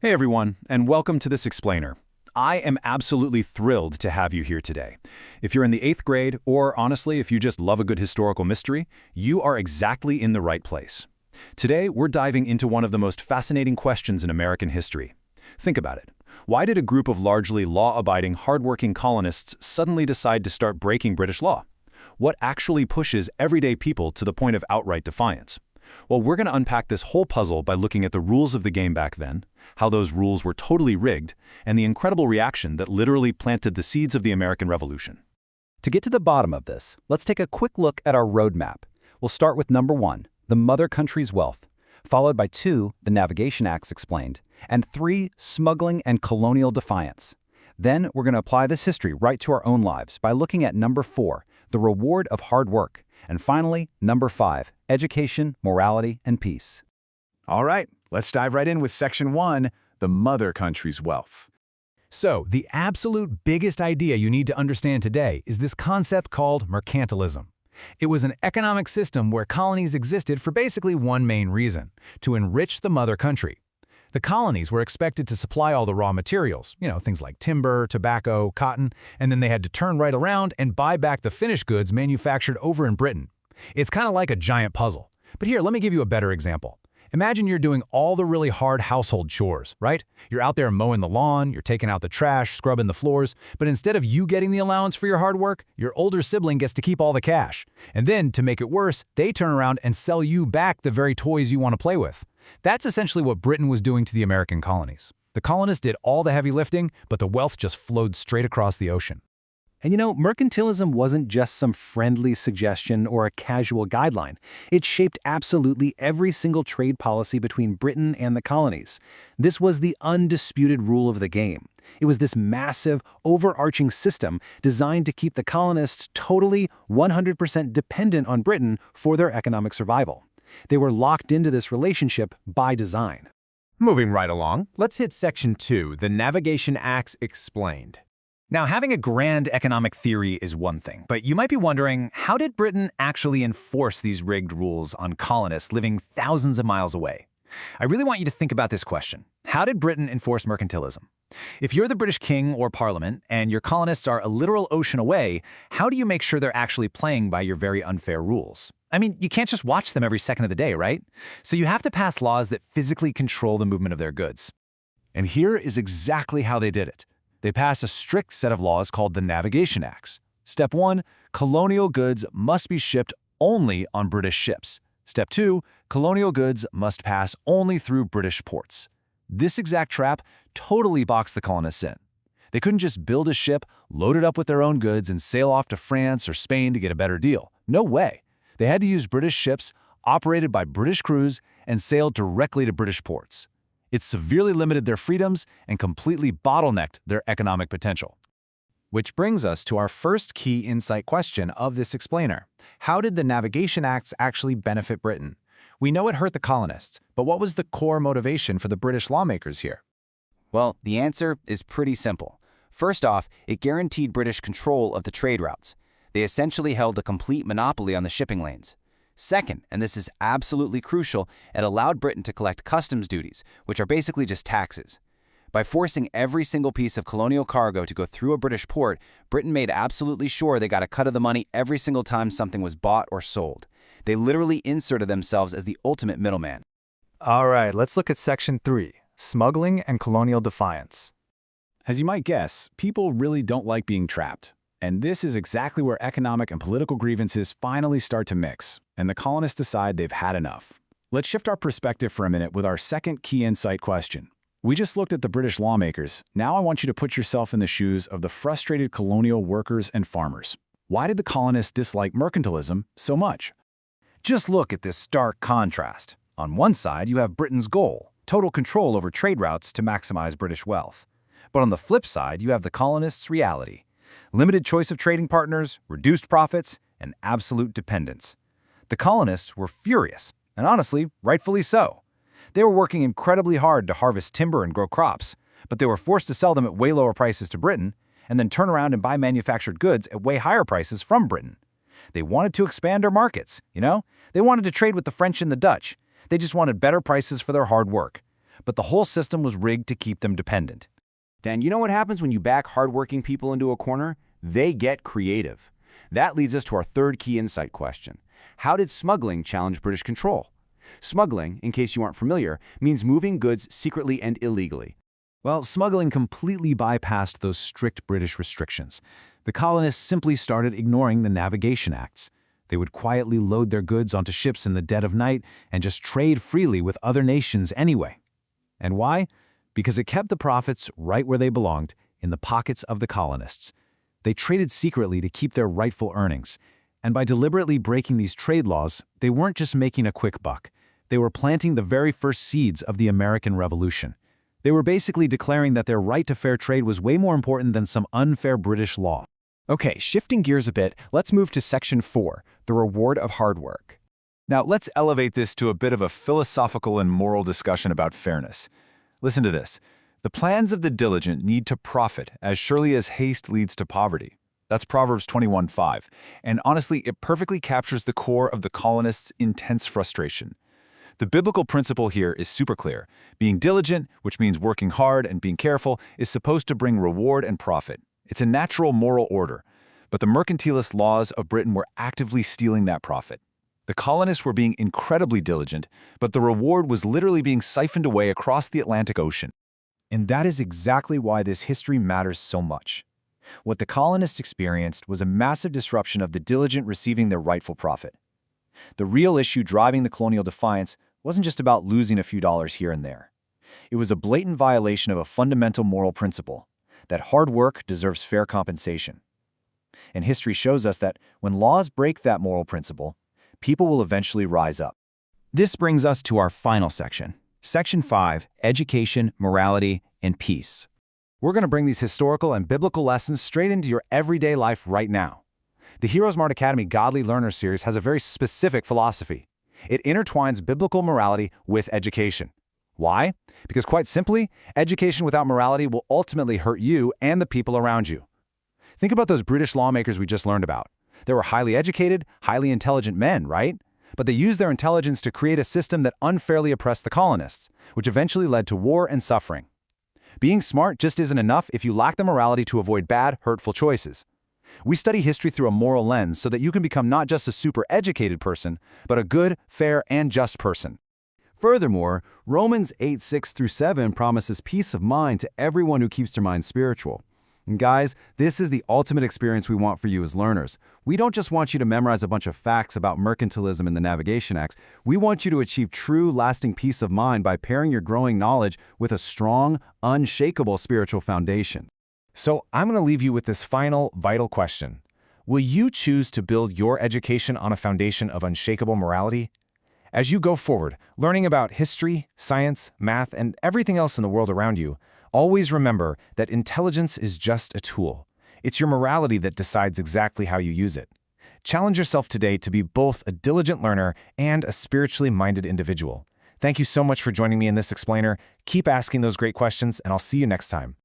Hey everyone, and welcome to this explainer. I am absolutely thrilled to have you here today. If you're in the 8th grade, or honestly, if you just love a good historical mystery, you are exactly in the right place. Today, we're diving into one of the most fascinating questions in American history. Think about it. Why did a group of largely law-abiding, hardworking colonists suddenly decide to start breaking British law? What actually pushes everyday people to the point of outright defiance? Well, we're going to unpack this whole puzzle by looking at the rules of the game back then, how those rules were totally rigged, and the incredible reaction that literally planted the seeds of the American Revolution. To get to the bottom of this, let's take a quick look at our roadmap. We'll start with number 1, the mother country's wealth, followed by 2, the Navigation Acts explained, and 3, smuggling and colonial defiance. Then we're going to apply this history right to our own lives by looking at number 4, the reward of hard work, and finally, number 5, education, morality, and peace. All right, let's dive right in with Section 1, the mother country's wealth. So, the absolute biggest idea you need to understand today is this concept called mercantilism. It was an economic system where colonies existed for basically one main reason: to enrich the mother country. The colonies were expected to supply all the raw materials, things like timber, tobacco, cotton, and then they had to turn right around and buy back the finished goods manufactured over in Britain. It's kind of like a giant puzzle. But here, let me give you a better example. Imagine you're doing all the really hard household chores, right? You're out there mowing the lawn, you're taking out the trash, scrubbing the floors, but instead of you getting the allowance for your hard work, your older sibling gets to keep all the cash. And then, to make it worse, they turn around and sell you back the very toys you want to play with. That's essentially what Britain was doing to the American colonies. The colonists did all the heavy lifting, but the wealth just flowed straight across the ocean. And mercantilism wasn't just some friendly suggestion or a casual guideline. It shaped absolutely every single trade policy between Britain and the colonies. This was the undisputed rule of the game. It was this massive, overarching system designed to keep the colonists totally 100% dependent on Britain for their economic survival. They were locked into this relationship by design. Moving right along, let's hit Section 2, the Navigation Acts explained. Now, having a grand economic theory is one thing, but you might be wondering, how did Britain actually enforce these rigged rules on colonists living thousands of miles away? I really want you to think about this question. How did Britain enforce mercantilism? If you're the British king or parliament and your colonists are a literal ocean away, how do you make sure they're actually playing by your very unfair rules? I mean, you can't just watch them every second of the day, right? So you have to pass laws that physically control the movement of their goods. And here is exactly how they did it. They passed a strict set of laws called the Navigation Acts. Step 1, colonial goods must be shipped only on British ships. Step 2, colonial goods must pass only through British ports. This exact trap totally boxed the colonists in. They couldn't just build a ship, load it up with their own goods, and sail off to France or Spain to get a better deal. No way. They had to use British ships operated by British crews and sail directly to British ports. It severely limited their freedoms and completely bottlenecked their economic potential. Which brings us to our first key insight question of this explainer. How did the Navigation Acts actually benefit Britain? We know it hurt the colonists, but what was the core motivation for the British lawmakers here? Well, the answer is pretty simple. First off, it guaranteed British control of the trade routes. They essentially held a complete monopoly on the shipping lanes. Second, and this is absolutely crucial, it allowed Britain to collect customs duties, which are basically just taxes. By forcing every single piece of colonial cargo to go through a British port, Britain made absolutely sure they got a cut of the money every single time something was bought or sold. They literally inserted themselves as the ultimate middleman. All right, let's look at Section 3, smuggling and colonial defiance. As you might guess, people really don't like being trapped. And this is exactly where economic and political grievances finally start to mix, and the colonists decide they've had enough. Let's shift our perspective for a minute with our second key insight question. We just looked at the British lawmakers. Now I want you to put yourself in the shoes of the frustrated colonial workers and farmers. Why did the colonists dislike mercantilism so much? Just look at this stark contrast. On one side, you have Britain's goal, total control over trade routes to maximize British wealth. But on the flip side, you have the colonists' reality. Limited choice of trading partners, reduced profits, and absolute dependence. The colonists were furious, and honestly, rightfully so. They were working incredibly hard to harvest timber and grow crops, but they were forced to sell them at way lower prices to Britain, and then turn around and buy manufactured goods at way higher prices from Britain. They wanted to expand their markets, They wanted to trade with the French and the Dutch. They just wanted better prices for their hard work. but the whole system was rigged to keep them dependent. Then you know what happens when you back hardworking people into a corner? They get creative. That leads us to our third key insight question. How did smuggling challenge British control? Smuggling, in case you aren't familiar, means moving goods secretly and illegally. Well, smuggling completely bypassed those strict British restrictions. The colonists simply started ignoring the Navigation Acts. They would quietly load their goods onto ships in the dead of night and just trade freely with other nations anyway. And why? Because it kept the profits right where they belonged, in the pockets of the colonists. They traded secretly to keep their rightful earnings. And by deliberately breaking these trade laws, they weren't just making a quick buck. They were planting the very first seeds of the American Revolution. They were basically declaring that their right to fair trade was way more important than some unfair British law. Okay, shifting gears a bit, let's move to Section 4, the reward of hard work. Now, let's elevate this to a bit of a philosophical and moral discussion about fairness. Listen to this. The plans of the diligent need to profit as surely as haste leads to poverty. That's Proverbs 21:5. And honestly, it perfectly captures the core of the colonists' intense frustration. The biblical principle here is super clear. Being diligent, which means working hard and being careful, is supposed to bring reward and profit. It's a natural moral order. But the mercantilist laws of Britain were actively stealing that profit. The colonists were being incredibly diligent, but the reward was literally being siphoned away across the Atlantic Ocean. And that is exactly why this history matters so much. What the colonists experienced was a massive disruption of the diligent receiving their rightful profit. The real issue driving the colonial defiance wasn't just about losing a few dollars here and there. It was a blatant violation of a fundamental moral principle, that hard work deserves fair compensation. And history shows us that when laws break that moral principle, people will eventually rise up. This brings us to our final section. Section 5, Education, Morality, and Peace. We're going to bring these historical and biblical lessons straight into your everyday life right now. The Heroes Smart Academy Godly Learner series has a very specific philosophy. It intertwines biblical morality with education. Why? Because quite simply, education without morality will ultimately hurt you and the people around you. Think about those British lawmakers we just learned about. They were highly educated, highly intelligent men, right? But they used their intelligence to create a system that unfairly oppressed the colonists, which eventually led to war and suffering. Being smart just isn't enough if you lack the morality to avoid bad, hurtful choices. We study history through a moral lens so that you can become not just a super educated person, but a good, fair, and just person. Furthermore, Romans 8:6-7 promises peace of mind to everyone who keeps their mind spiritual. And guys, this is the ultimate experience we want for you as learners. We don't just want you to memorize a bunch of facts about mercantilism and the Navigation Acts. We want you to achieve true, lasting peace of mind by pairing your growing knowledge with a strong, unshakable spiritual foundation. So I'm going to leave you with this final, vital question. Will you choose to build your education on a foundation of unshakable morality? As you go forward, learning about history, science, math, and everything else in the world around you, always remember that intelligence is just a tool. It's your morality that decides exactly how you use it. Challenge yourself today to be both a diligent learner and a spiritually minded individual. Thank you so much for joining me in this explainer. Keep asking those great questions, and I'll see you next time.